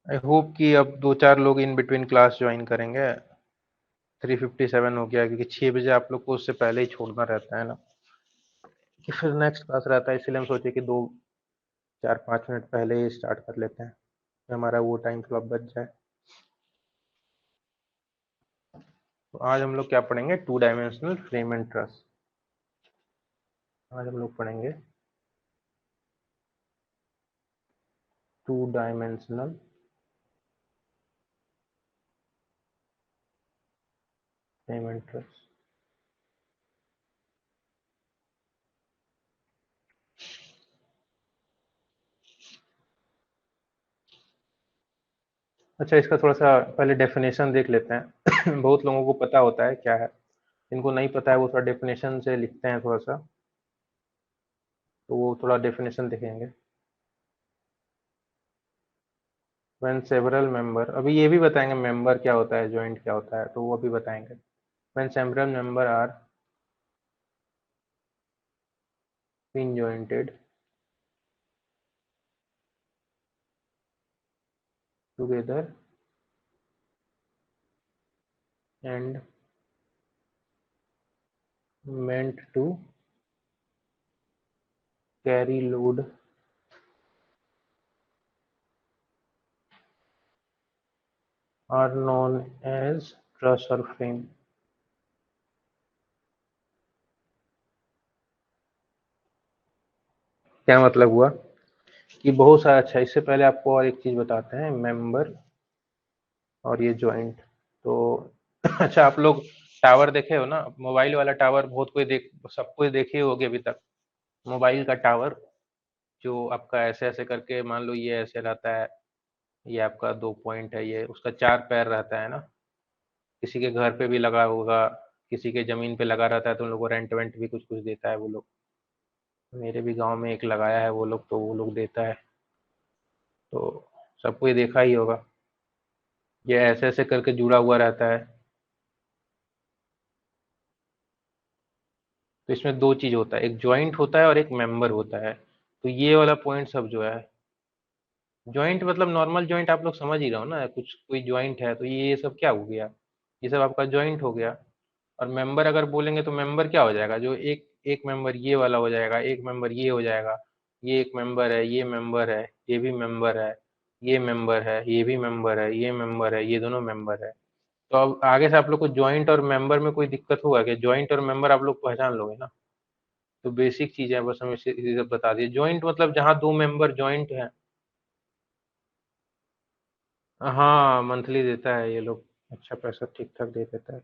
I hope कि अब 2-4 लोग इन बिटवीन क्लास ज्वाइन करेंगे। 3:57 हो गया क्योंकि 6 बजे आप लोग को उससे पहले ही छोड़ना रहता है ना, कि फिर नेक्स्ट क्लास रहता है, इसलिए हम सोचे कि 2-4-5 मिनट पहले ही स्टार्ट कर लेते हैं, हमारा वो टाइम थोड़ा बच जाए। तो आज हम लोग क्या पढ़ेंगे? Two dimensional frame and truss. आज हम लोग पढ़ेंगे two dimensional frame and truss. अच्छा, इसका थोड़ा सा पहले डेफिनेशन देख लेते हैं। बहुत लोगों को पता होता है क्या है, जिनको नहीं पता है वो थोड़ा डेफिनेशन से लिखते हैं थोड़ा सा, तो वो थोड़ा डेफिनेशन देखेंगे। व्हेन सेवरल मेंबर, अभी ये भी बताएंगे मेंबर क्या होता है, जॉइंट क्या होता है, तो वो भी बताएंगे। When several member are pin jointed together and meant to carry load are known as truss or frame। क्या मतलब हुआ कि बहुत सारा, अच्छा इससे पहले आपको और एक चीज बताते हैं, मेंबर और ये जॉइंट। तो अच्छा, आप लोग टावर देखे हो ना, मोबाइल वाला टावर, बहुत कोई देख, सब कोई देखे होगे अभी तक। मोबाइल का टावर जो आपका ऐसे ऐसे करके, मान लो ये ऐसे रहता है, ये आपका 2 पॉइंट है, ये उसका 4 पैर रहता है ना। किसी के घर पे भी लगा होगा, किसी के जमीन पे लगा रहता है, तो उन लोगों को रेंट वेंट भी कुछ कुछ देता है वो लोग। मेरे भी गांव में एक लगाया है वो लोग, तो वो लोग देता है। तो सबको ये देखा ही होगा, ये ऐसे ऐसे करके जुड़ा हुआ रहता है। तो इसमें दो चीज होता है, एक जॉइंट होता है और एक मेंबर होता है। तो ये वाला पॉइंट सब जो है, जॉइंट मतलब नॉर्मल जॉइंट आप लोग समझ ही रहे हो ना, कुछ कोई जॉइंट है तो ये सब क्या हो गया, ये सब आपका जॉइंट हो गया। और मेंबर अगर बोलेंगे तो मेंबर क्या हो जाएगा, जो एक एक मेंबर ये वाला हो जाएगा, एक मेंबर ये हो जाएगा। ये एक मेंबर है, ये मेंबर है, ये भी मेंबर है, ये मेंबर है, ये भी मेंबर है, ये मेंबर है, ये दोनों मेंबर है। तो अब आगे से आप लोग को जॉइंट और मेंबर में कोई दिक्कत होगा कि जॉइंट और मेंबर आप लोग पहचान लोगे ना। तो बेसिक चीज है, बस हम इसे सब बता दिए। जॉइंट मतलब जहाँ दो मेंबर जॉइंट है। हाँ, मंथली देता है ये लोग, अच्छा पैसा ठीक ठाक दे देता है।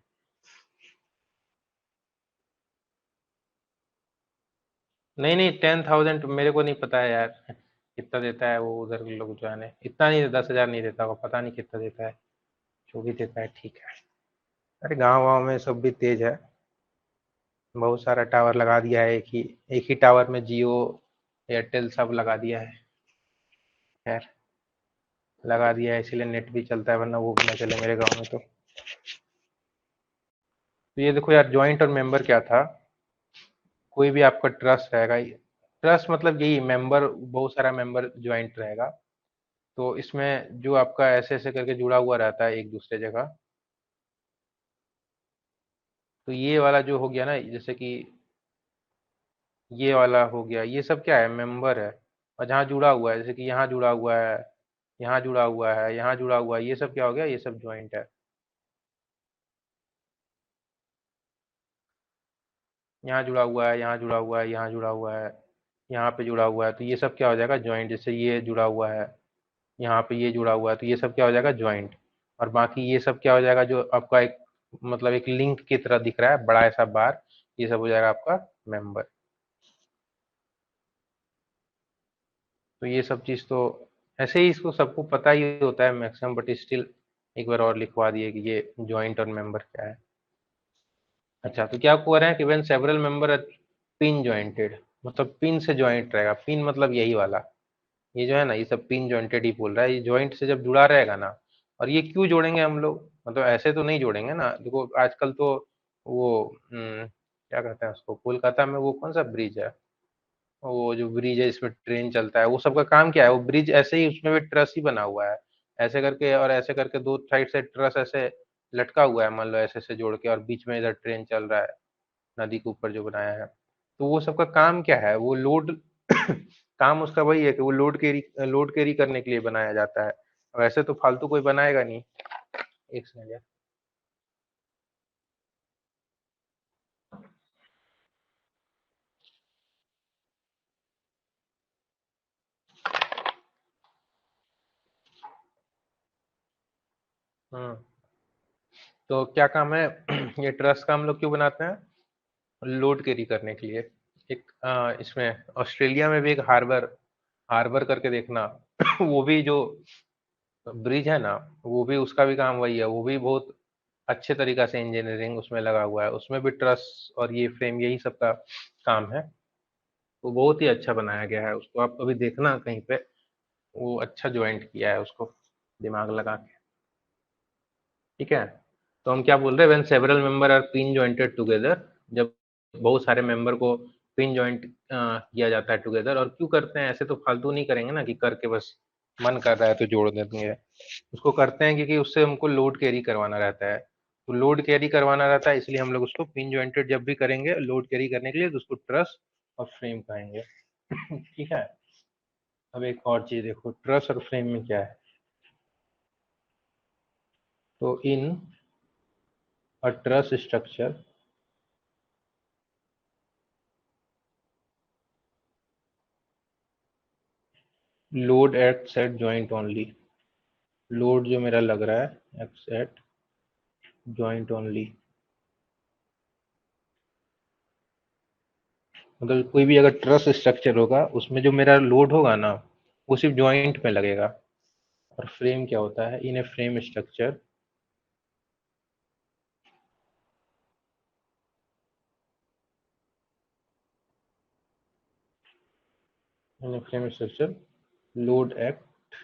नहीं नहीं, 10,000 मेरे को नहीं पता है यार, कितना देता है वो उधर के लोग जाने, इतना नहीं, 10,000 नहीं देता वो, पता नहीं कितना देता है। जो भी देता है ठीक है। अरे गांव गांव में सब भी तेज है, बहुत सारा टावर लगा दिया है, एक ही टावर में जियो एयरटेल सब लगा दिया है। खैर, लगा दिया है इसीलिए नेट भी चलता है, वरना वो भी ना चले मेरे गाँव में तो ये देखो यार, जॉइंट और मेंबर क्या था, कोई भी आपका ट्रस्ट रहेगा, ट्रस्ट मतलब यही मेंबर, बहुत सारा मेंबर ज्वाइंट रहेगा। तो इसमें जो आपका ऐसे ऐसे करके जुड़ा हुआ रहता है एक दूसरे जगह। तो ये वाला जो हो गया ना, जैसे कि ये वाला हो गया, ये सब क्या है, मेंबर है। और जहाँ जुड़ा हुआ है, जैसे कि यहाँ जुड़ा हुआ है, यहाँ जुड़ा हुआ है, यहाँ जुड़ा हुआ है, ये सब क्या हो गया, ये सब ज्वाइंट है। यहाँ जुड़ा हुआ है, यहाँ जुड़ा हुआ है, यहाँ जुड़ा हुआ है, यहाँ पे जुड़ा हुआ है, तो ये सब क्या हो जाएगा, ज्वाइंट। जैसे ये जुड़ा हुआ है, यहाँ पे ये जुड़ा हुआ है, तो ये सब क्या हो जाएगा, ज्वाइंट। और बाकी ये सब क्या हो जाएगा, जो आपका एक मतलब एक लिंक की तरह दिख रहा है, बड़ा ऐसा बार, ये सब हो जाएगा आपका मेंबर। तो ये सब चीज तो ऐसे ही इसको सबको पता ही होता है मैक्सिमम, बट स्टिल एक बार और लिखवा दिए कि ये ज्वाइंट और मेंबर क्या है। अच्छा, तो क्या आपको रहे हैं कि when several member are pin jointed, मतलब पिन से जॉइंट रहेगा, पिन मतलब यही वाला, ये जो है ना, ये सब पिन जॉइंटेड ही बोल रहा है, ये जॉइंट से जब जुड़ा रहेगा ना। और ये क्यों जोड़ेंगे हम लोग, मतलब ऐसे तो नहीं जोड़ेंगे ना, देखो आजकल तो वो क्या कहते हैं उसको, कोलकाता में वो कौन सा ब्रिज है, वो जो ब्रिज है इसमें ट्रेन चलता है, वो सबका काम क्या है, वो ब्रिज ऐसे ही उसमें भी ट्रस ही बना हुआ है। ऐसे करके और ऐसे करके दो साइड से ट्रस ऐसे लटका हुआ है, मान लो ऐसे से जोड़ के, और बीच में इधर ट्रेन चल रहा है नदी के ऊपर जो बनाया है। तो वो सबका काम क्या है, वो लोड काम उसका वही है कि वो लोड कैरी करने के लिए बनाया जाता है। वैसे तो फालतू कोई बनाएगा नहीं। एक सेकंड यार। हम्म। तो क्या काम है ये ट्रस का हम लोग क्यों बनाते हैं? लोड कैरी करने के लिए। एक इसमें ऑस्ट्रेलिया में भी एक हार्बर हार्बर करके देखना वो भी जो ब्रिज है ना, वो भी उसका भी काम वही है, वो भी बहुत अच्छे तरीका से इंजीनियरिंग उसमें लगा हुआ है, उसमें भी ट्रस और ये फ्रेम यही सब का काम है। वो बहुत ही अच्छा बनाया गया है, उसको आप कभी देखना कहीं पे, वो अच्छा ज्वाइंट किया है उसको दिमाग लगा के। ठीक है। तो हम क्या बोल रहे हैं, when several member are pin jointed together, जब बहुत सारे मेंबर को पिन जॉइंट किया जाता है टुगेदर। और क्यों करते हैं ऐसे, तो फालतू नहीं करेंगे ना कि करके बस मन कर रहा है तो जोड़ देंगे। उसको करते हैं क्योंकि उससे हमको लोड कैरी करवाना रहता है। तो लोड कैरी करवाना रहता है, इसलिए हम लोग उसको पिन जॉइंटेड जब भी करेंगे लोड कैरी करने के लिए, तो उसको ट्रस और फ्रेम कहेंगे। ठीक है। अब एक और चीज देखो, ट्रस और फ्रेम में क्या है। तो in a truss structure, load acts at joint only. Load जो मेरा लग रहा है एक्ट्स एट जॉइंट ओनली। मतलब कोई भी अगर ट्रस स्ट्रक्चर होगा उसमें जो मेरा लोड होगा ना, वो सिर्फ जॉइंट में लगेगा। और फ्रेम क्या होता है, in a frame structure, in a frame structure load act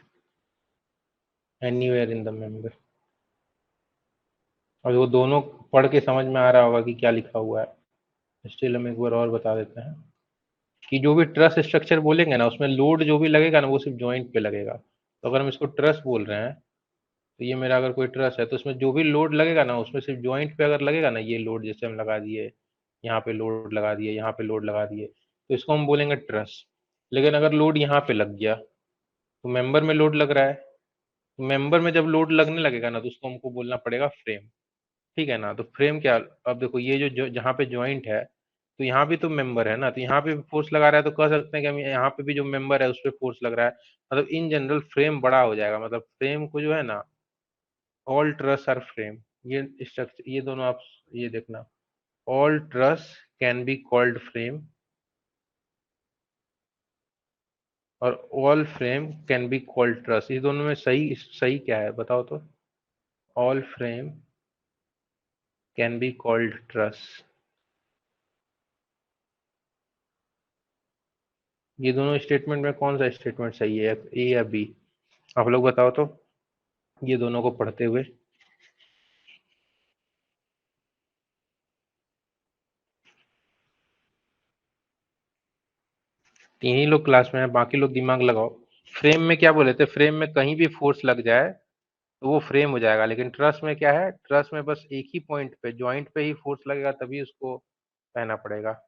anywhere in the member. और वो दोनों पढ़ के समझ में आ रहा होगा कि क्या लिखा हुआ है। स्टिल हम एक बार और बता देते हैं कि जो भी ट्रस स्ट्रक्चर बोलेंगे ना, उसमें लोड जो भी लगेगा ना वो सिर्फ जॉइंट पे लगेगा। तो अगर हम इसको ट्रस बोल रहे हैं, तो ये मेरा अगर कोई ट्रस है तो उसमें जो भी लोड लगेगा ना, उसमें सिर्फ जॉइंट पे अगर लगेगा ना, ये लोड जैसे हम लगा दिए, यहाँ पे लोड लगा दिए, यहाँ पे लोड लगा दिए, तो इसको हम बोलेंगे ट्रस। लेकिन अगर लोड यहाँ पे लग गया, तो मेंबर में लोड लग रहा है, तो मेंबर में जब लोड लगने लगेगा ना, तो उसको हमको बोलना पड़ेगा फ्रेम। ठीक है ना। तो फ्रेम क्या, अब देखो ये जहाँ पे जॉइंट है, तो यहाँ भी तो मेंबर है ना, तो यहाँ पे फोर्स लगा रहा है, तो कह सकते हैं कि हम यहाँ पे भी जो मेंबर है उस पर फोर्स लग रहा है। मतलब इन जनरल फ्रेम बड़ा हो जाएगा, मतलब फ्रेम को जो है ना, ऑल ट्रस आर फ्रेम, ये स्ट्रक्चर, ये दोनों आप ये देखना, all truss can be called frame, और all frame can be called truss. ये दोनों में सही सही क्या है बताओ तो? All frame can be called truss. ये दोनों स्टेटमेंट में कौन सा स्टेटमेंट सही है, ए या बी? आप लोग बताओ तो, ये दोनों को पढ़ते हुए। तीन ही लोग क्लास में हैं, बाकी लोग दिमाग लगाओ। फ्रेम में क्या बोले थे, फ्रेम में कहीं भी फोर्स लग जाए तो वो फ्रेम हो जाएगा। लेकिन ट्रस में क्या है, ट्रस में बस एक ही पॉइंट पे, जॉइंट पे ही फोर्स लगेगा, तभी उसको कहना पड़ेगा।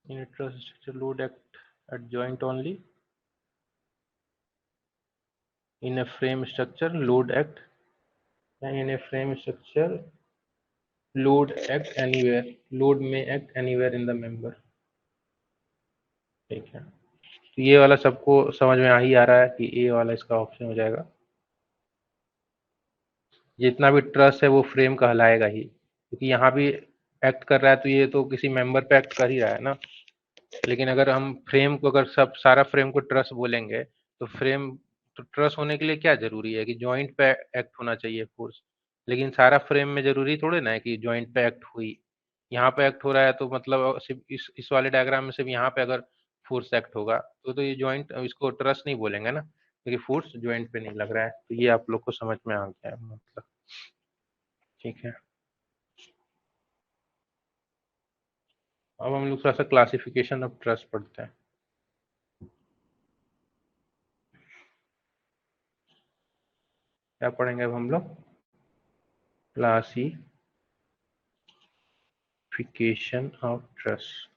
In truss structure load act at joint only, in a frame structure load act, in a frame structure load act anywhere, load में act anywhere in the member. ठीक है। तो ये वाला सबको समझ में आ ही आ रहा है कि ए वाला इसका ऑप्शन हो जाएगा। जितना भी ट्रस है वो फ्रेम कहलाएगा ही, क्योंकि यहाँ भी एक्ट कर रहा है, तो ये तो किसी मेंबर पे एक्ट कर ही रहा है ना। लेकिन अगर हम फ्रेम को, अगर सब सारा फ्रेम को ट्रस बोलेंगे, तो फ्रेम तो ट्रस्ट होने के लिए क्या जरूरी है कि जॉइंट पे एक्ट होना चाहिए फोर्स, लेकिन सारा फ्रेम में जरूरी थोड़े ना है कि जॉइंट पे एक्ट हुई। यहाँ पे एक्ट हो रहा है तो मतलब सिर्फ इस वाले डायग्राम में सिर्फ यहाँ पे अगर फोर्स एक्ट होगा तो ये जॉइंट, इसको ट्रस्ट नहीं बोलेंगे ना, क्योंकि फोर्स जॉइंट पे नहीं लग रहा है। तो ये आप लोग को समझ में आ गया है मतलब, ठीक है। अब हम लोग थोड़ा सा क्लासिफिकेशन ऑफ ट्रस्ट पढ़ते हैं। क्या पढ़ेंगे अब हम लोग? Classification of trust.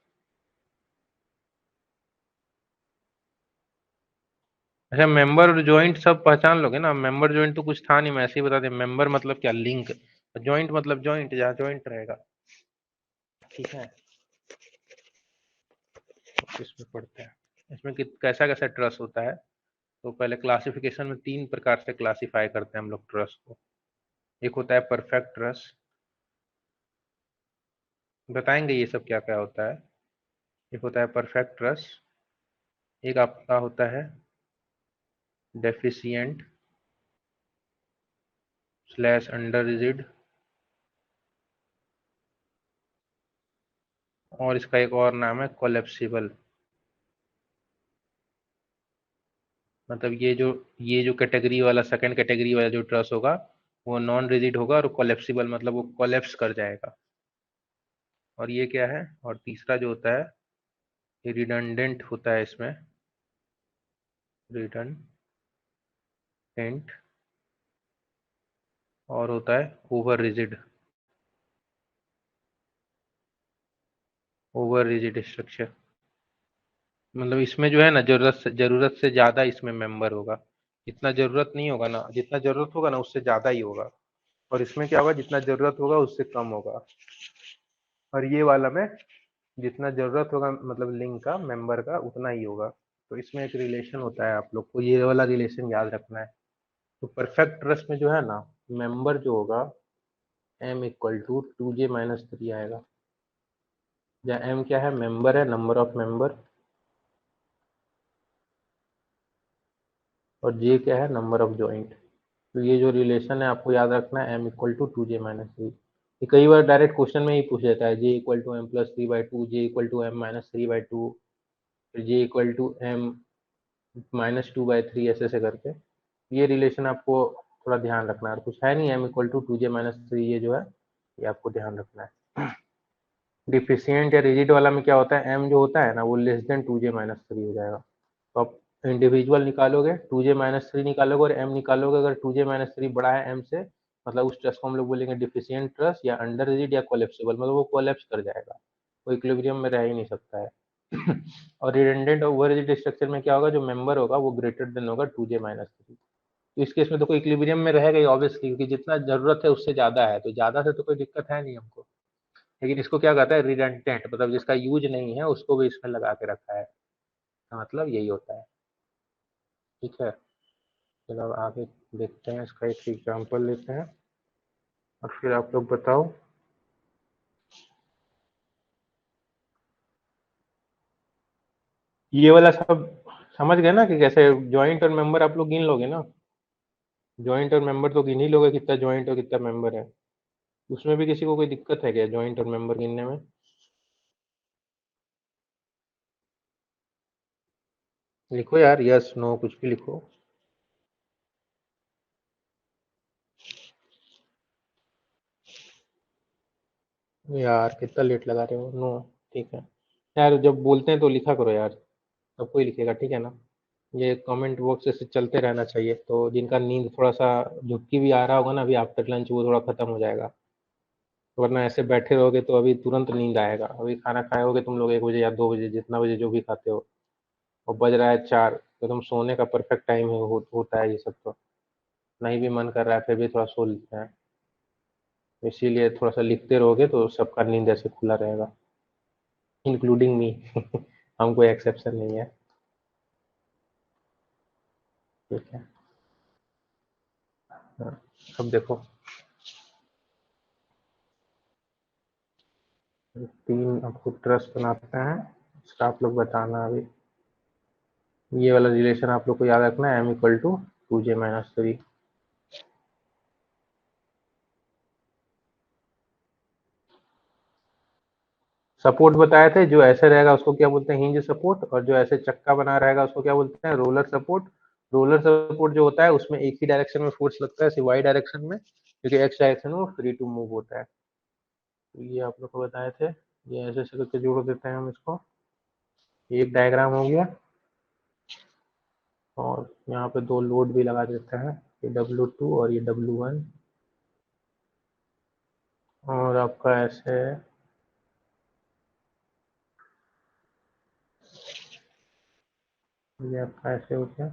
अच्छा, मेंबर और ज्वाइंट सब पहचान लोगे ना? मेंबर ज्वाइंट तो कुछ था नहीं, मैं ऐसे ही बता दें। मेंबर मतलब क्या? लिंक। ज्वाइंट मतलब ज्वाइंट, जहाँ ज्वाइंट रहेगा, ठीक है। तो इसमें पढ़ते हैं, इसमें कैसा कैसा ट्रस्ट होता है। तो पहले क्लासिफिकेशन में तीन प्रकार से क्लासिफाई करते हैं हम लोग ट्रस्ट को। एक होता है परफेक्ट ट्रस्ट, बताएंगे ये सब क्या क्या होता है। एक होता है परफेक्ट ट्रस्ट, एक आपका होता है डेफिशिएंट स्लैश अंडर रिजिड, और इसका एक और नाम है कोलेप्सिबल। मतलब ये जो कैटेगरी वाला, सेकंड कैटेगरी वाला जो ट्रस होगा, वो नॉन रिजिड होगा, और कोलेप्सिबल मतलब वो कोलेप्स कर जाएगा। और ये क्या है? और तीसरा जो होता है, ये रिडंडेंट होता है इसमें, रिडंडेंट, और होता है over rigid, over rigid structure. मतलब इसमें जो है ना, जरूरत से ज्यादा इसमें मेंबर होगा। जितना जरूरत नहीं होगा ना, जितना जरूरत होगा ना उससे ज्यादा ही होगा। और इसमें क्या होगा, जितना जरूरत होगा उससे कम होगा। और ये वाला में जितना जरूरत होगा, मतलब लिंक का, मेंबर का, उतना ही होगा। तो इसमें एक रिलेशन होता है, आप लोग को ये वाला रिलेशन याद रखना है। तो परफेक्ट ट्रस्ट में जो है ना, मेंबर जो होगा, m = 2j - 3 आएगा। या m क्या है? मेंबर है, नंबर ऑफ मेंबर। और j क्या है? Number of joint. तो ये जो रिलेशन है आपको याद रखना है, m = 2j - 3। ये कई बार डायरेक्ट क्वेश्चन में ही पूछ लेता है, j = m+3/2, j = m-3/2, फिर j = m-2/3, ऐसे ऐसे करके। ये रिलेशन आपको थोड़ा ध्यान रखना है। और कुछ है नहीं, m = 2j - 3, ये जो है, ये आपको ध्यान रखना है। डिफिशियंट या रिजिड वाला में क्या होता है, m जो होता है ना, वो <2j - 3 हो जाएगा। तो आप इंडिविजुअल निकालोगे, 2j - 3 निकालोगे, और m निकालोगे। अगर 2j - 3 बड़ा है m से, मतलब उस ट्रस्ट को हम लोग बोलेंगे डिफिशियंट ट्रस्ट, या अंडर रिजिड, या कोलेप्सिबल, मतलब वो कोलेप्स कर जाएगा, वो इक्विलिब्रियम में रह ही नहीं सकता है। और रिडंडेंट और ओवर रिजिड स्ट्रक्चर में क्या होगा, जो मेंबर होगा वो ग्रेटर देन होगा 2j - 3। तो इस केस में तो कोई इक्विलिब्रियम में रहेगा ही ऑब्वियसली, क्योंकि जितना जरूरत है उससे ज्यादा है, तो ज्यादा से तो कोई दिक्कत है नहीं हमको। लेकिन इसको क्या कहता है, रिडंडेंट, मतलब जिसका यूज नहीं है उसको भी इसमें लगा के रखा है। तो मतलब यही होता है, ठीक है। चलो अब आगे देखते हैं, इसका एक एग्जांपल लेते हैं, और फिर आप लोग बताओ। ये वाला सब समझ गए ना कि कैसे जॉइंट और मेंबर आप लोग गिन लोगे ना? जॉइंट और मेंबर तो गिन ही लोगे, कितना जॉइंट और कितना मेंबर है। उसमें भी किसी को कोई दिक्कत है क्या जॉइंट और मेंबर गिनने में? लिखो यार, यस नो कुछ भी लिखो। यार कितना लेट लगा रहे हो, नो। ठीक है यार, जब बोलते हैं तो लिखा करो यार, सब कोई लिखेगा, ठीक है ना? ये कमेंट बॉक्स से चलते रहना चाहिए, तो जिनका नींद थोड़ा सा झुक्की भी आ रहा होगा ना अभी आफ्टर लंच, वो थोड़ा खत्म हो जाएगा। वरना ऐसे बैठे रहोगे तो अभी तुरंत नींद आएगा। अभी खाना खाए होगे तुम लोग 1 बजे या 2 बजे, जितना बजे जो भी खाते हो, और बज रहा है 4, तो तुम सोने का परफेक्ट टाइम होता है ये सब तो। नहीं भी मन कर रहा है फिर भी थोड़ा सो लेते हैं। इसीलिए थोड़ा सा लिखते रहोगे तो सबका नींद ऐसे खुला रहेगा, इंक्लूडिंग मी। हम कोई एक्सेप्शन नहीं है, ठीक है। हाँ, अब देखो, 3 आपको ट्रस्ट बनाते हैं, इसका आप लोग बताना अभी। ये वाला रिलेशन आप लोग को याद रखना है, m = 2j-3। सपोर्ट बताए थे, जो ऐसे रहेगा उसको क्या बोलते हैं, हिंज सपोर्ट, और जो ऐसे चक्का बना रहेगा उसको क्या बोलते हैं, रोलर सपोर्ट। रोलर सपोर्ट जो होता है उसमें एक ही डायरेक्शन में फोर्स लगता है, सिर्फ वाई डायरेक्शन में, क्योंकि एक्स डायरेक्शन में वो फ्री टू मूव होता है। तो ये आप लोग को बताए थे। ये ऐसे ऐसे करके जोड़ देते हैं हम इसको, एक डायग्राम हो गया। और यहाँ पे दो लोड भी लगा देते हैं, ये W2 और ये W1। और आपका ऐसे, ये आपका ऐसे हो गया,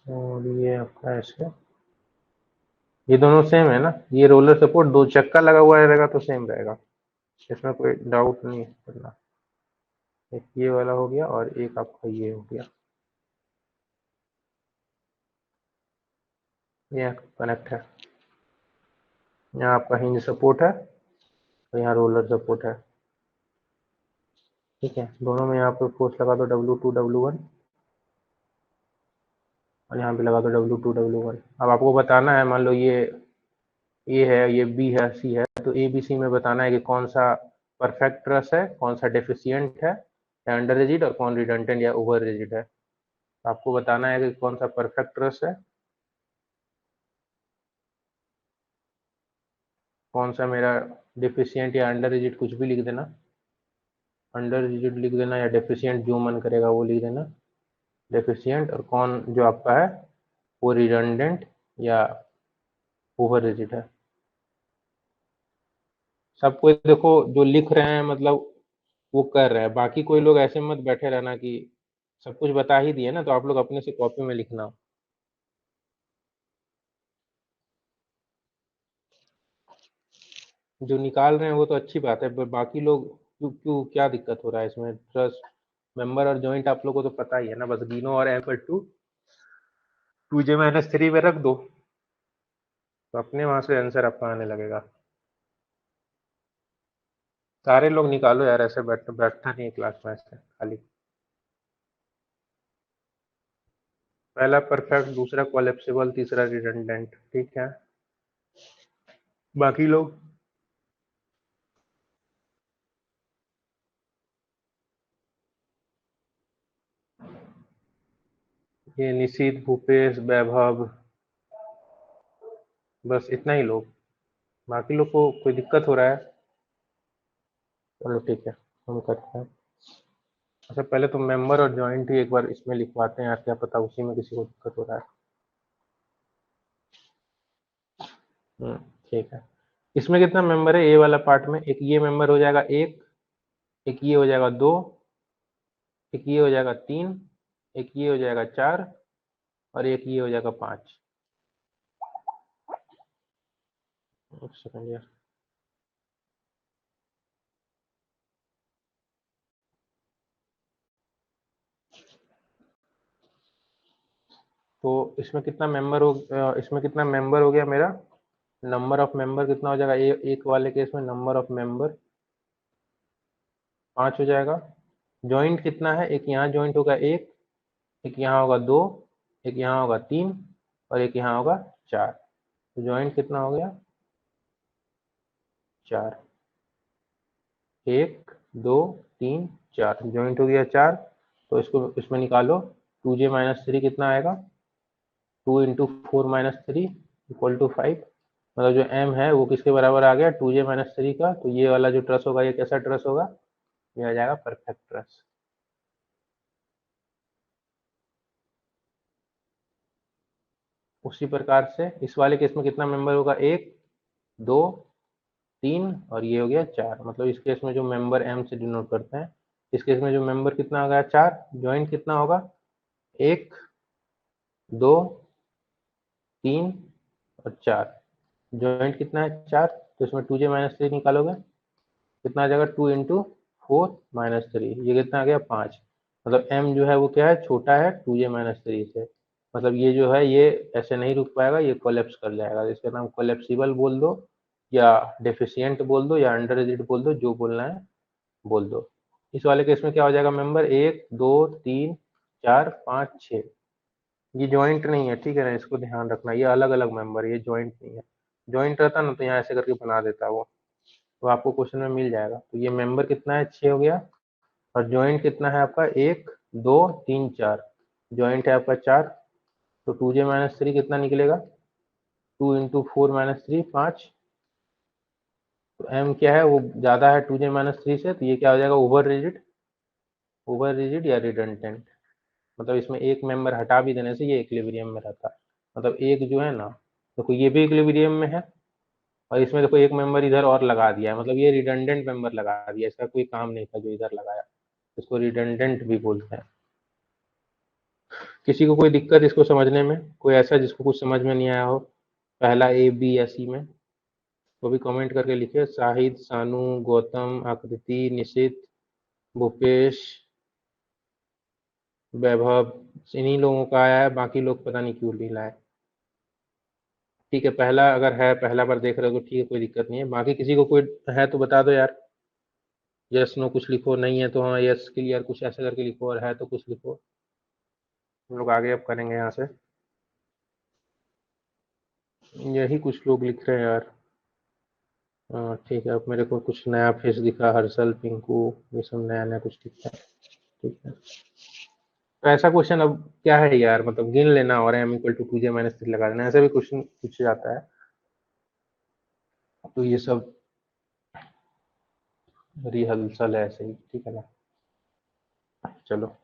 और ये आपका ऐसे। ये दोनों सेम है ना, ये रोलर सपोर्ट दो चक्का लगा हुआ रहेगा तो सेम रहेगा, इसमें कोई डाउट नहीं करना। एक ये वाला हो गया और एक आपका ये हो गया, ये कनेक्ट है। यहाँ आपका हिंज सपोर्ट है और यहाँ रोलर सपोर्ट है। ठीक है, दोनों में यहाँ पे फोर्स लगा दो W2 W1, और यहाँ पे लगा दो W2 W1। अब आपको बताना है, मान लो ये ए है, ये बी है, सी है, तो ए बी सी में बताना है कि कौन सा परफेक्ट ट्रस है, कौन सा डेफिशिएंट है या अंडर रिजिड, और कौन रिडंडेंट या ओवर रिजिड है। तो आपको बताना है कि कौन सा परफेक्ट ट्रस है, कौन सा मेरा डेफिशिएंट या अंडर रिजिड, कुछ भी लिख देना, अंडर रिजिड लिख देना या डेफिशिएंट, जो मन करेगा वो लिख देना, डेफिशिएंट, और कौन जो आपका है वो रिडंडेंट या ओवर रिजिड है। सब कोई देखो जो लिख रहे हैं मतलब वो कर रहे हैं, बाकी कोई लोग ऐसे मत बैठे रहना कि सब कुछ बता ही दिए ना, तो आप लोग अपने से कॉपी में लिखना। जो निकाल रहे हैं वो तो अच्छी बात है, पर बाकी लोग क्यों क्यों, क्या दिक्कत हो रहा है इसमें। ट्रस्ट मेंबर और जॉइंट आप लोगों को तो पता ही है ना, बस गिनो और m = 2j-3 में रख दो, तो अपने वहां से आंसर आपका आने लगेगा। सारे लोग निकालो यार, ऐसे बैठना नहीं है क्लास में ऐसे खाली। पहला परफेक्ट, दूसरा कोलेप्सिबल, तीसरा रिडंडेंट। ठीक है, बाकी लोग ये निशीथ, भूपेश, वैभव, बस इतना ही लोग, बाकी लोग को कोई दिक्कत हो रहा है। चलो ठीक है, हम करते हैं। अच्छा पहले तो मेंबर और जॉइंट ही एक बार इसमें लिखवाते हैं यार, क्या पता उसी में किसी को दिक्कत हो रहा है। हम्म, ठीक है। इसमें कितना मेंबर है, ए वाला पार्ट में, एक ये मेंबर हो जाएगा एक ये हो जाएगा 2, एक ये हो जाएगा 3, एक ये हो जाएगा 4, और एक ये हो जाएगा 5। एक सेकंड यार। तो इसमें कितना मेंबर हो गया मेरा, नंबर ऑफ मेंबर कितना हो जाएगा, एक वाले केस में नंबर ऑफ मेंबर 5 हो जाएगा। जॉइंट कितना है, एक यहाँ जॉइंट होगा एक यहाँ होगा 2, एक यहाँ होगा 3, और एक यहाँ होगा 4। तो जॉइंट कितना हो गया, 4, 1 2 3 4, जॉइंट हो गया 4। तो इसको इसमें निकालो, 2j-3 कितना आएगा, 2 × 4 - 3 = 5। मतलब जो m है वो किसके बराबर आ गया, 2j-3 का। तो ये वाला जो ट्रस होगा ये कैसा ट्रस होगा, ये आ जाएगा परफेक्ट ट्रस। उसी प्रकार से इस वाले केस में कितना मेंबर होगा, 1 2 3, और ये हो गया 4। मतलब इस केस में जो मेंबर m से डिनोट करते हैं, इस केस में जो मेंबर कितना हो गया, 4। जॉइंट कितना होगा, 1 2 3 और 4। जॉइंट कितना है, 4। तो इसमें 2j-3 निकालोगे, कितना आ जाएगा, 2 × 4 - 3, ये कितना आ गया, 5। मतलब m जो है वो क्या है, छोटा है 2j-3 से। मतलब ये जो है ये ऐसे नहीं रुक पाएगा, ये कोलेप्स कर जाएगा। इसका नाम कोलेप्सिबल बोल दो, या डेफिशिएंट बोल दो, या अंडर रिजिड बोल दो, जो बोलना है बोल दो। इस वाले केस में क्या हो जाएगा, मेंबर 1 2 3 4 5 6, ये जॉइंट नहीं है, ठीक है ना, इसको ध्यान रखना, ये अलग अलग मेंबर, ये जॉइंट नहीं है। जॉइंट रहता ना तो यहाँ ऐसे करके बना देता वो, तो आपको क्वेश्चन में मिल जाएगा। तो ये मेंबर कितना है, 6 हो गया। और जॉइंट कितना है आपका, 1 2 3 4, जॉइंट है आपका 4। तो 2j-3 कितना निकलेगा, 2 × 4 - 3 5। तो m क्या है, वो ज्यादा है 2j-3 से, तो ये क्या हो जाएगा, ओवर रिजिड, ओवर रिजिड या रिडंडेंट। मतलब इसमें एक मेंबर हटा भी देने से ये इक्विलिब्रियम में रहता है। मतलब एक जो है ना, देखो ये भी इक्विलिब्रियम में है, और इसमें देखो एक मेंबर इधर और लगा दिया है, मतलब ये रिडंडेंट मेंबर लगा दिया, इसका कोई काम नहीं था जो इधर लगाया, इसको रिडंडेंट भी बोलते हैं। किसी को कोई दिक्कत इसको समझने में, कोई ऐसा जिसको कुछ समझ में नहीं आया हो, पहला ए बी या सी में, तो भी कमेंट करके लिखिए। शाहिद, सानू, गौतम, आकृति, निशित, भूपेश, वैभव, इन्हीं लोगों का आया है, बाकी लोग पता नहीं क्यों नहीं लाए। ठीक है, पहला अगर है, पहला बार देख रहे हो तो ठीक है, कोई दिक्कत नहीं है। बाकी किसी को कोई है तो बता दो यार, यस नो कुछ लिखो, नहीं है तो हाँ यस क्लियर कुछ ऐसे करके लिखो, और है तो कुछ लिखो। हम लोग आगे अब करेंगे यहाँ से। यही कुछ लोग लिख रहे हैं यार। हाँ ठीक है, अब मेरे को कुछ नया फेस दिखा, हर्षल, पिंकू, ये सब नया नया कुछ दिखा है। ठीक है, तो ऐसा क्वेश्चन अब क्या है यार, मतलब गिन लेना और m = 2j-3 लगा देना, ऐसा भी क्वेश्चन पूछ जाता है। तो ये सब रिहर्सल है ऐसे ही, ठीक है ना। चलो,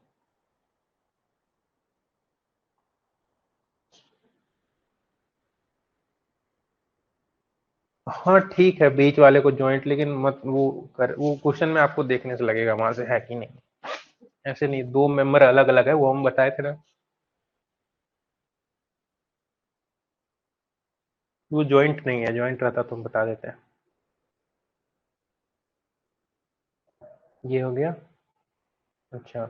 हाँ ठीक है, बीच वाले को जॉइंट, लेकिन मत वो कर, वो क्वेश्चन में आपको देखने से लगेगा वहां से है कि नहीं। ऐसे नहीं, दो मेंबर अलग अलग है, वो हम बताए थे ना। वो जॉइंट नहीं है, जॉइंट रहता तो हम बता देते हैं। ये हो गया। अच्छा,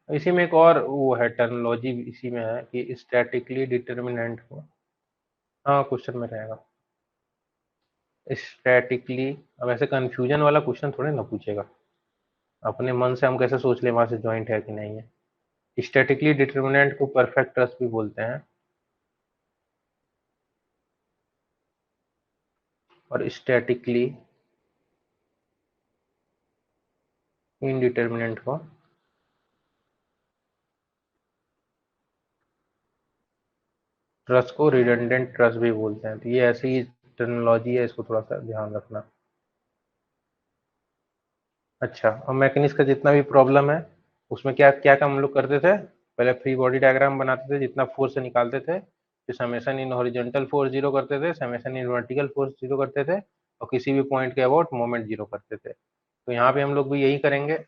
इसी में एक और वो है टर्मिनोलॉजी, इसी में है कि स्टैटिकली डिटर्मिनेंट को, हाँ क्वेश्चन में रहेगा स्टैटिकली। अब ऐसे कंफ्यूजन वाला क्वेश्चन थोड़े ना पूछेगा, अपने मन से हम कैसे सोच ले वहां से जॉइंट है कि नहीं है। स्टैटिकली डिटर्मिनेंट को परफेक्ट ट्रस्ट भी बोलते हैं, और स्टैटिकली इनडिटर्मिनेंट को ट्रस्ट को रिडंडेंट ट्रस्ट भी बोलते हैं। तो ये ऐसी ही टर्मिनोलॉजी है, इसको थोड़ा सा ध्यान रखना। अच्छा, और मैकेनिक्स का जितना भी प्रॉब्लम है, उसमें क्या क्या काम हम लोग करते थे, पहले फ्री बॉडी डायग्राम बनाते थे, जितना फोर्स से निकालते थे, फिर summation in horizontal force zero करते थे, summation in vertical force zero करते थे, और किसी भी पॉइंट के अबाउट मोमेंट जीरो करते थे। तो यहाँ पे हम लोग भी यही करेंगे।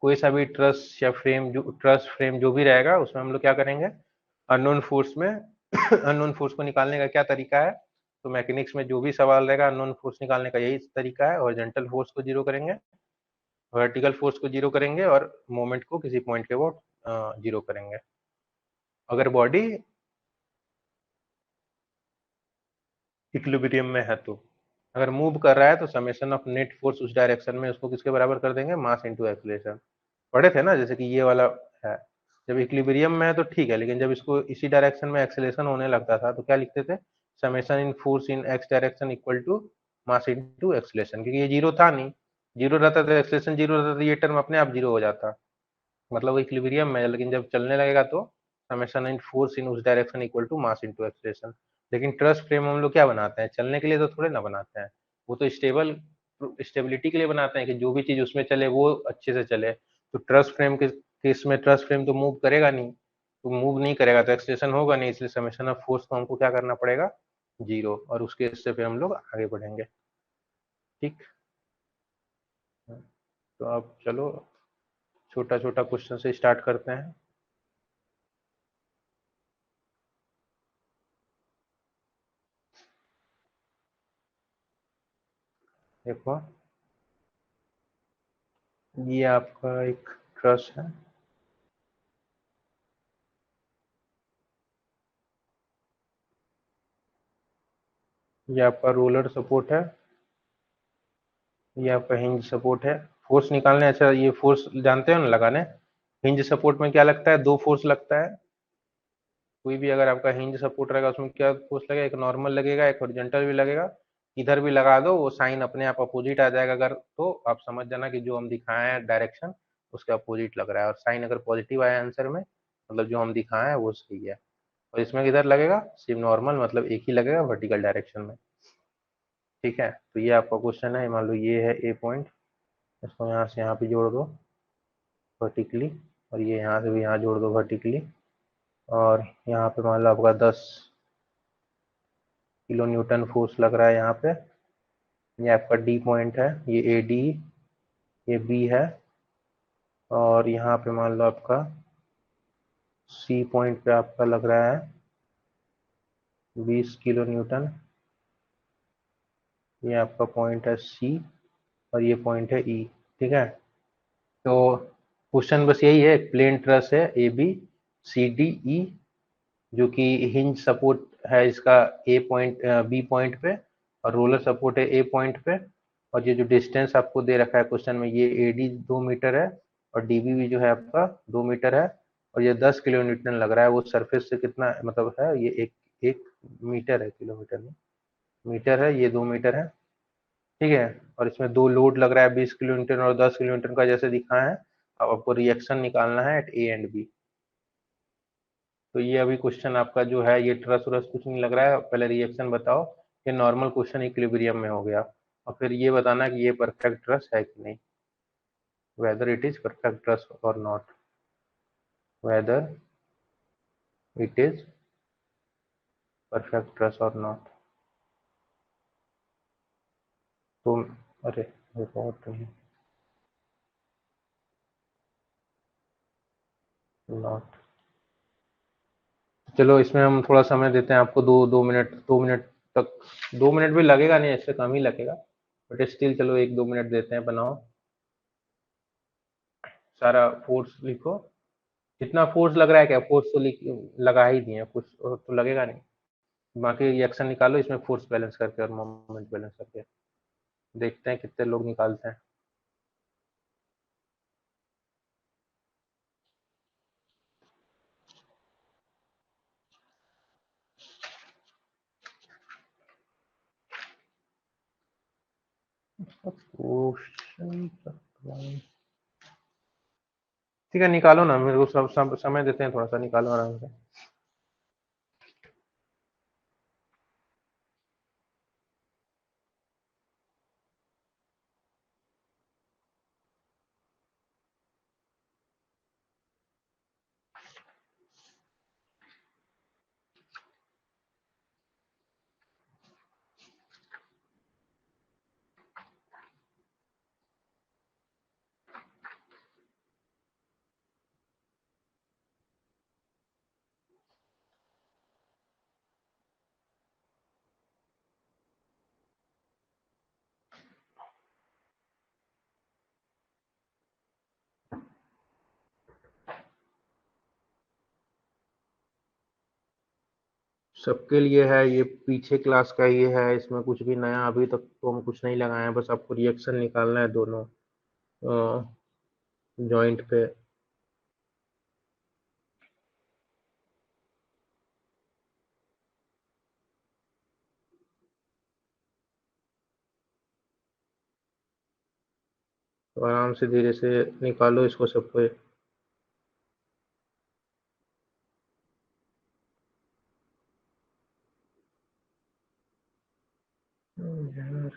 कोई सा भी ट्रस या फ्रेम, जो ट्रस फ्रेम जो भी रहेगा, उसमें हम लोग क्या करेंगे, अननोन फोर्स में अननोन फोर्स को निकालने का क्या तरीका है। तो मैकेनिक्स में जो भी सवाल रहेगा, अननोन फोर्स निकालने का यही तरीका है, हॉरिजॉन्टल फोर्स को जीरो करेंगे, वर्टिकल फोर्स को जीरो करेंगे, और मोमेंट को किसी पॉइंट के अबाउट जीरो करेंगे। अगर बॉडी इक्विलिब्रियम में है तो, अगर मूव कर रहा है तो समेशन ऑफ नेट फोर्स उस डायरेक्शन में उसको किसके बराबर कर देंगे, मास इनटू एक्सीलरेशन। पढ़े थे ना, जैसे कि ये वाला है, जब इक्विलिब्रियम में है तो ठीक है, लेकिन जब इसको इसी डायरेक्शन में एक्सेलेरेशन होने लगता था तो क्या लिखते थे, summation in force in X direction equal to mass into acceleration, क्योंकि ये जीरो था नहीं, जीरो रहता तो एक्सेलेरेशन जीरो रहता तो ये टर्म अपने आप जीरो हो जाता। मतलब वो इक्विलिब्रियम में है, लेकिन जब चलने लगेगा तो समेशन इन फोर्स इन उस direction equal to mass into acceleration. लेकिन ट्रस फ्रेम हम लोग क्या बनाते हैं, चलने के लिए तो थोड़े ना बनाते हैं, वो तो स्टेबिलिटी के लिए बनाते हैं कि जो भी चीज उसमें चले वो अच्छे से चले। तो ट्रस फ्रेम के केस में ट्रस फ्रेम तो मूव करेगा नहीं, तो मूव नहीं करेगा तो एक्सलेशन होगा नहीं, इसलिए समेशन ऑफ फोर्स को हमको क्या करना पड़ेगा, जीरो, और उसके इससे फिर हम लोग आगे बढ़ेंगे। ठीक, तो अब चलो छोटा छोटा क्वेश्चन से स्टार्ट करते हैं। देखो, ये आपका एक ट्रस है, ये आपका रोलर सपोर्ट है, ये आपका हिंज सपोर्ट है। फोर्स निकालने, अच्छा ये फोर्स जानते हो ना लगाने। हिंज सपोर्ट में क्या लगता है, दो फोर्स लगता है। कोई भी अगर आपका हिंज सपोर्ट रहेगा उसमें क्या फोर्स लगेगा, एक नॉर्मल लगेगा, एक हॉरिजॉन्टल भी लगेगा। इधर भी लगा दो, वो साइन अपने आप अपोजिट आ जाएगा। अगर तो आप समझ जाना कि जो हम दिखाए हैं डायरेक्शन उसके अपोजिट लग रहा है, और साइन अगर पॉजिटिव आया आंसर में मतलब जो हम दिखाए हैं वो सही है। और इसमें किधर लगेगा, सिर्फ नॉर्मल, मतलब एक ही लगेगा वर्टिकल डायरेक्शन में। ठीक है, तो ये आपका क्वेश्चन है। मान लो ये है ए पॉइंट, इसको यहाँ से यहाँ पे जोड़ दो वर्टिकली, और ये यहाँ से भी यहाँ जोड़ दो वर्टिकली। और यहाँ पे मान लो आपका 10 किलो न्यूटन फोर्स लग रहा है यहाँ पे। ये आपका डी पॉइंट है, ये ए डी, ये बी है। और यहाँ पे मान लो आपका सी पॉइंट पे आपका लग रहा है 20 किलो न्यूटन। ये आपका पॉइंट है सी, और ये पॉइंट है ई। ठीक है, तो क्वेश्चन बस यही है, प्लेन ट्रस है A B C D E, जो कि हिंज सपोर्ट है इसका ए पॉइंट बी पॉइंट पे, और रोलर सपोर्ट है ए पॉइंट पे। और ये जो डिस्टेंस आपको दे रखा है क्वेश्चन में, ये ए डी 2 मीटर है, और डी बी भी जो है आपका 2 मीटर है। और ये 10 किलो न्यूटन लग रहा है, वो सरफेस से कितना मतलब है, ये एक एक मीटर है, किलोमीटर में मीटर है, ये 2 मीटर है। ठीक है, और इसमें दो लोड लग रहा है 20 किलो न्यूटन और 10 किलो न्यूटन का, जैसे दिखाया है। अब आपको रिएक्शन निकालना है एट ए एंड बी। तो ये अभी क्वेश्चन आपका जो है, ये ट्रस व्रस कुछ नहीं लग रहा है, पहले रिएक्शन बताओ। ये नॉर्मल क्वेश्चन इक्विलिब्रियम में हो गया। और फिर ये बताना कि ये परफेक्ट ट्रस है कि नहीं, whether it is perfect truss और not, whether it is perfect truss और नॉट। तो अरे रिपोर्ट नहीं, नॉट। चलो इसमें हम थोड़ा समय देते हैं आपको, 2 मिनट, 2 मिनट तक। 2 मिनट भी लगेगा नहीं, इससे कम ही लगेगा, बट स्टिल चलो 1-2 मिनट देते हैं। बनाओ, सारा फोर्स लिखो। कितना फोर्स लग रहा है, क्या फोर्स तो लगा ही दिए, कुछ और तो लगेगा नहीं। बाकी रिएक्शन निकालो इसमें, फोर्स बैलेंस करके और मोमेंट बैलेंस करके। देखते हैं कितने लोग निकालते हैं। क्वेश्चन, ठीक है निकालो ना, मेरे को सब समय देते हैं, थोड़ा सा निकालो आराम से। सबके लिए है, ये पीछे क्लास का ही है, इसमें कुछ भी नया अभी तक तो हम कुछ नहीं लगाए हैं, बस आपको रिएक्शन निकालना है दोनों जॉइंट पे। तो आराम से धीरे से निकालो इसको सबको। यार,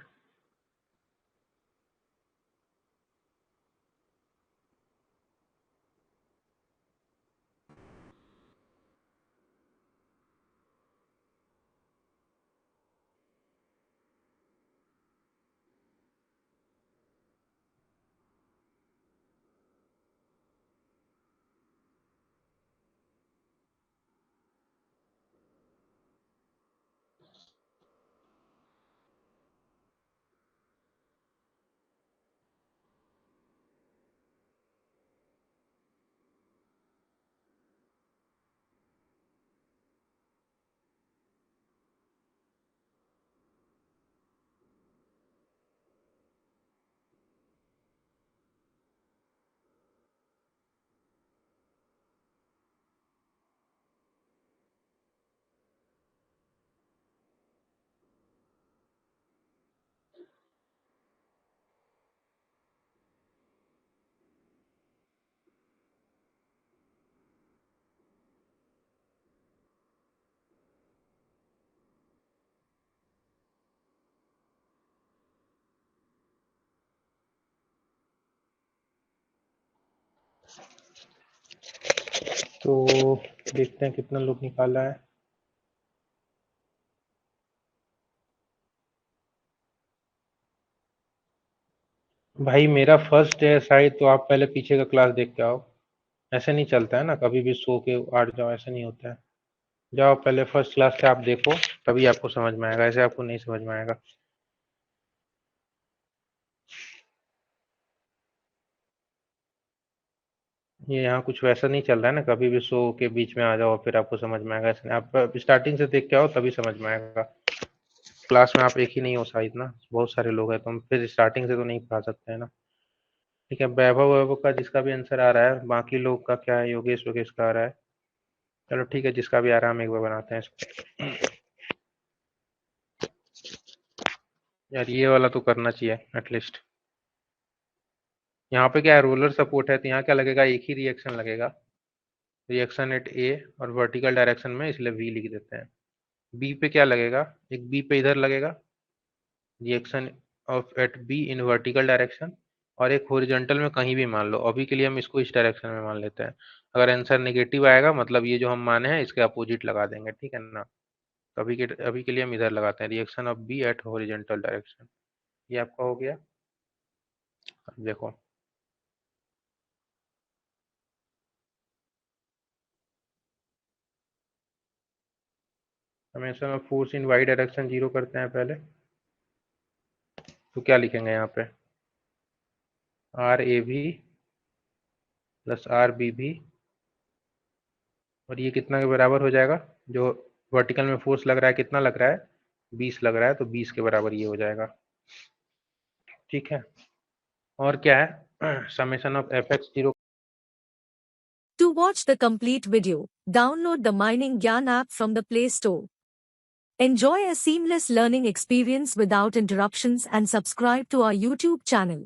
तो देखते हैं कितना लोग निकाला है। भाई मेरा फर्स्ट डे है शायद, तो आप पहले पीछे का क्लास देख के आओ। ऐसे नहीं चलता है ना, कभी भी सो के आठ जाओ, ऐसे नहीं होता है। जाओ पहले फर्स्ट क्लास से आप देखो, तभी आपको समझ में आएगा, ऐसे आपको नहीं समझ में आएगा। ये यहाँ कुछ वैसा नहीं चल रहा है ना, कभी भी शो के बीच में आ जाओ फिर आपको समझ में आएगा, ऐसे नहीं। आप स्टार्टिंग से देख के आओ तभी समझ में आएगा। क्लास में आप एक ही नहीं हो शायद ना, बहुत सारे लोग हैं, तो हम फिर स्टार्टिंग से तो नहीं पढ़ा सकते हैं ना। ठीक है, वैभव वैभव का जिसका भी आंसर आ रहा है, बाकी लोग का क्या है, योगेश योगेश का आ रहा है। चलो ठीक है, जिसका भी आ रहा है हम एक बार बनाते हैं इसको। यार ये वाला तो करना चाहिए एटलीस्ट। यहाँ पे क्या है, रोलर सपोर्ट है, तो यहाँ क्या लगेगा, एक ही रिएक्शन लगेगा। रिएक्शन एट ए और वर्टिकल डायरेक्शन में, इसलिए वी लिख देते हैं। बी पे क्या लगेगा, एक बी पे इधर लगेगा, reaction of at B in vertical direction, और एक हॉरिजॉन्टल में कहीं भी मान लो, अभी के लिए हम इसको इस डायरेक्शन में मान लेते हैं। अगर आंसर नेगेटिव आएगा मतलब ये जो हम माने हैं इसके अपोजिट लगा देंगे, ठीक है ना। तो अभी के लिए हम इधर लगाते हैं, reaction of B at horizontal direction. ये आपका हो गया। अब देखो, हमेशा में force in Y direction zero करते हैं पहले, तो क्या लिखेंगे यहाँ पे, आर ए भी प्लस आर बी भी, और ये कितना के बराबर हो जाएगा, जो वर्टिकल में फोर्स लग रहा है कितना लग रहा है, 20 लग रहा है, तो 20 के बराबर ये हो जाएगा। ठीक है, और क्या है, summation of F x zero. To watch the complete video, download the Mining Gyan app from the Play Store. Enjoy a seamless learning experience without interruptions and subscribe to our YouTube channel.